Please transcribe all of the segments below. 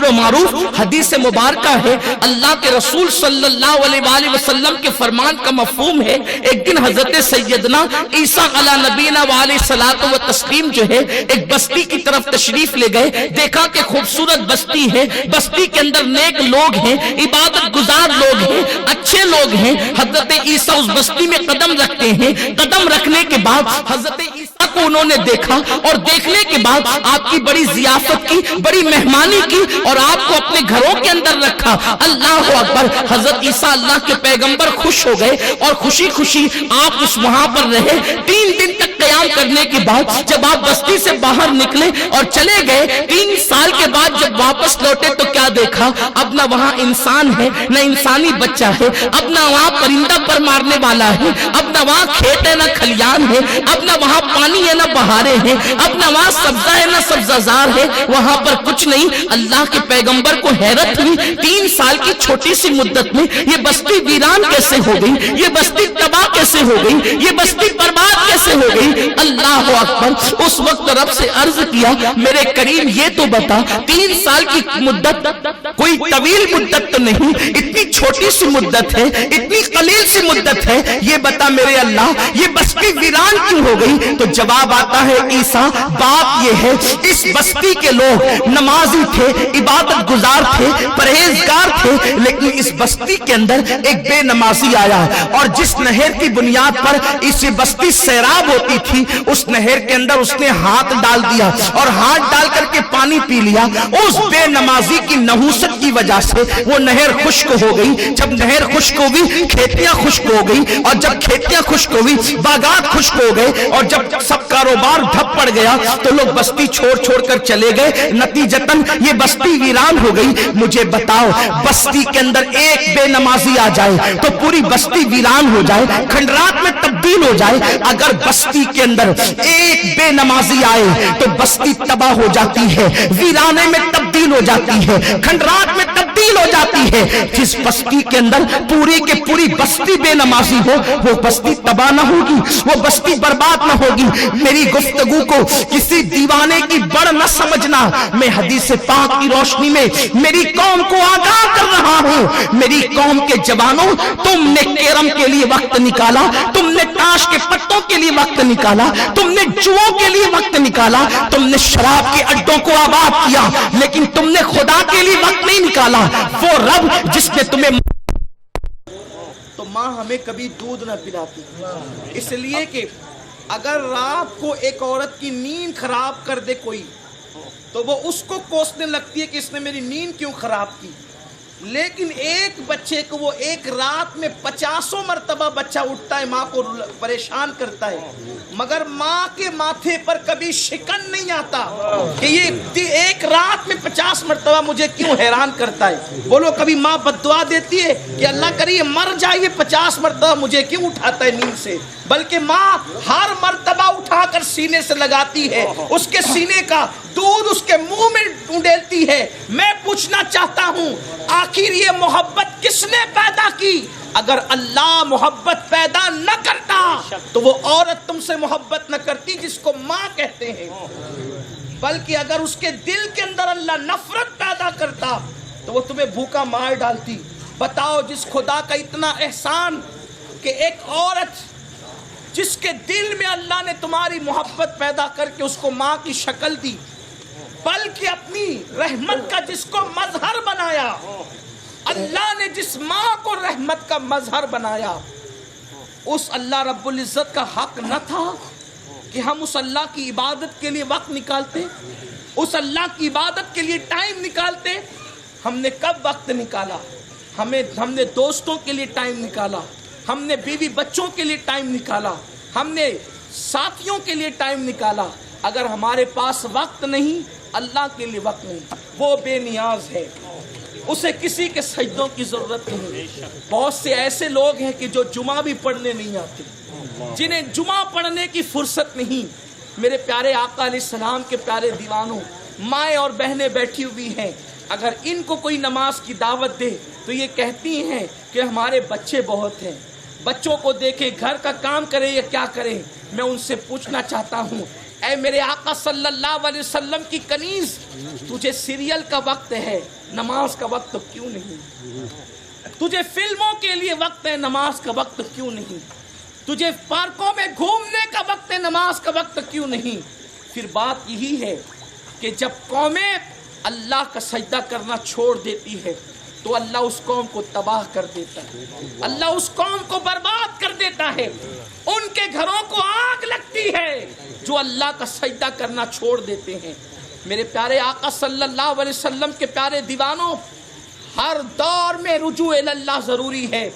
अम्र मारूफ। हदीस मुबारका है, अल्लाह के रसूल सल्लल्लाहु अलैहि वसल्लम के फरमान का मफहूम है, एक दिन हजरत सैयदना ईसा अला नबीना व अलैहि सलातो व तस्लीम जो है एक बस्ती की तरफ तशरीफ ले गए। देखा कि खूबसूरत बस्ती है, बस्ती के अंदर नेक लोग हैं, इबादत गुजार लोग हैं, अच्छे लोग हैं। हजरत ईसा उस बस्ती में कदम रखते हैं। कदम रखने के बाद हजरत ईसा को उन्होंने देखा और देखने के बाद आपकी बड़ी जियाफत की, बड़ी मेहमानी की और आपको अपने घरों के अंदर रखा। अल्लाह अकबर। हजरत ईसा अल्लाह के पैगंबर खुश हो गए और खुशी खुशी आप उस वहां पर रहे। 3 दिन तक क़याम करने के बाद जब आप बस्ती से बाहर निकले और चले गए, 3 साल के बाद जब वापस लौटे तो क्या देखा? अब ना वहां इंसान है, ना इंसानी बच्चा है, अब ना वहां परिंदा पर मारने वाला है, अब ना वहां खेत है, ना खलियान है, अब ना वहां पानी है, ना बहारे हैं, अब ना वहां सब्जा है, ना सब्जाजार है, वहां पर कुछ नहीं। अल्लाह के पैगंबर को हैरत हुई, 3 साल की छोटी सी मुद्दत में ये बस्ती वीरान कैसे हो गई, ये बस्ती तबाह कैसे हो गई, ये बस्ती बर्बाद कैसे हो गई। अल्लाह अकबर। उस वक्त रब से अर्ज किया, मेरे करीम ये तो बता, 3 साल की मुद्दत कोई तवील मुद्दत तो नहीं, इतनी छोटी सी मुद्दत है, इतनी कलील सी मुद्दत है, ये बता मेरे अल्लाह ये बस्ती वीरान क्यों हो गई? तो जवाब आता है ईसा, बात ये है इस बस्ती के लोग नमाजी थे, इबादत गुजार थे, परहेजगार थे, लेकिन इस बस्ती के अंदर एक बेनमाजी आया और जिस नहर की बुनियाद पर इस बस्ती सैराब होती थी, उस नहर के अंदर उसने हाथ डाल दिया और हाथ डाल करके पानी पी लिया। उस बेनमाजी की नहूसत की वजह से वो नहर खुश्क हो गई। जब नहर खुश्क हो गई, खेतियां खुश्क हो गई और जब खेतियां खुश्क हो गई, बागात खुश्क हो गए और जब सब कारोबार ठप पड़ गया तो लोग बस्ती छोड़ छोड़ कर चले गए। नतीजतन ये बस्ती वीरान हो गई। मुझे बताओ, बस्ती के अंदर एक बेनमाजी आ जाए तो पूरी बस्ती वीरान हो जाए, खंडरात में तब्दील हो जाए। अगर बस्ती के अंदर एक बेनमाजी आए तो बस्ती तबाह हो जाती है, वीराने में तब्दील हो जाती है, खंडरात में तब्दील हो जाती है। जिस बस्ती के अंदर पूरी के पूरी बस्ती बेनमाजी हो, वो बस्ती तबाह ना होगी, वो बस्ती बर्बाद ना होगी। मेरी गुफ्तगू को किसी दीवाने की बड़ न समझना। मैं हदीस पाक की रोशनी में मेरी कौम को आगाह कर रहा हूं। मेरी कौम के जवानों, तुमने कैरम के लिए वक्त निकाला, तुमने ताश के पत्तों के लिए वक्त निकाला, तुमने जुओं के लिए वक्त निकाला, तुमने शराब के अड्डों को आबाद किया, लेकिन तुमने खुदा के लिए वक्त नहीं निकाला। वो रब जिसने तुम्हें, तो माँ हमें कभी दूध न पिलाती, इसलिए कि अगर रात को एक औरत की नींद खराब कर दे कोई, तो वो उसको कोसने लगती है कि इसने मेरी नींद क्यों खराब की। लेकिन एक बच्चे को वो एक रात में 50 मरतबा बच्चा उठता है, माँ को परेशान करता है, मगर माँ के माथे पर कभी शिकन नहीं आता कि ये एक रात में 50 मरतबा मुझे क्यों हैरान करता है। बोलो, कभी माँ बद्दुआ देती है कि अल्लाह करिए मर जाइए, 50 मरतबा मुझे क्यों उठाता है नींद से? बल्कि माँ हर मर्तबा उठाकर सीने से लगाती है, उसके सीने का दूध उसके मुंह में उंडेलती है। मैं पूछना चाहता हूँ, आखिर ये मोहब्बत किसने पैदा की? अगर अल्लाह मोहब्बत पैदा न करता तो वो औरत तुमसे मोहब्बत न करती जिसको माँ कहते हैं। बल्कि अगर उसके दिल के अंदर अल्लाह नफरत पैदा करता तो वो तुम्हें भूखा मार डालती। बताओ, जिस खुदा का इतना एहसान कि एक औरत जिसके दिल में अल्लाह ने तुम्हारी मोहब्बत पैदा करके उसको माँ की शक्ल दी, बल्कि अपनी रहमत का जिसको मजहर बनाया, अल्लाह ने जिस माँ को रहमत का मजहर बनाया, उस अल्लाह रब्बुल इज्जत का हक न था कि हम उस अल्लाह की इबादत के लिए वक्त निकालते, उस अल्लाह की इबादत के लिए टाइम निकालते? हमने कब वक्त निकाला? हमने दोस्तों के लिए टाइम निकाला, हमने बीवी बच्चों के लिए टाइम निकाला, हमने साथियों के लिए टाइम निकाला। अगर हमारे पास वक्त नहीं, अल्लाह के लिए वक्त नहीं, वो बेनियाज है, उसे किसी के सजदों की जरूरत नहीं। बहुत से ऐसे लोग हैं कि जो जुमा भी पढ़ने नहीं आते, जिन्हें जुमा पढ़ने की फुर्सत नहीं। मेरे प्यारे आका अलैहिस्सलाम के प्यारे दीवानों, माएँ और बहनें बैठी हुई हैं, अगर इनको कोई नमाज की दावत दे तो ये कहती हैं कि हमारे बच्चे बहुत हैं, बच्चों को देखे, घर का काम करे या क्या करें। मैं उनसे पूछना चाहता हूँ, اے میرے آقا صلی اللہ علیہ وسلم کی کنیز، تجھے سیریل کا وقت ہے، نماز کا وقت کیوں نہیں؟ تجھے فلموں کے لیے وقت ہے، نماز کا وقت کیوں نہیں؟ تجھے پارکوں میں گھومنے کا وقت ہے، نماز کا وقت کیوں نہیں؟ پھر بات یہی ہے کہ جب قومیں اللہ کا سجدہ کرنا چھوڑ دیتی ہے تو اللہ اس قوم کو تباہ کر دیتا ہے، اللہ اس قوم کو برباد کر دیتا ہے، ان کے گھروں کو آگ لگتی ہے جو اللہ کا سجدہ کرنا چھوڑ دیتے ہیں۔ میرے پیارے آقا صلی اللہ علیہ وسلم کے پیارے دیوانوں، ہر دور میں رجوع اللہ ضروری ہے،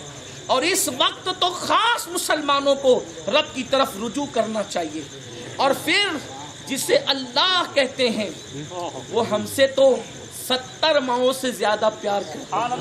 اور اس وقت تو خاص مسلمانوں کو رب کی طرف رجوع کرنا چاہیے، اور پھر جسے اللہ کہتے ہیں وہ ہم سے تو 70 ماؤں سے زیادہ پیار کرتے ہیں۔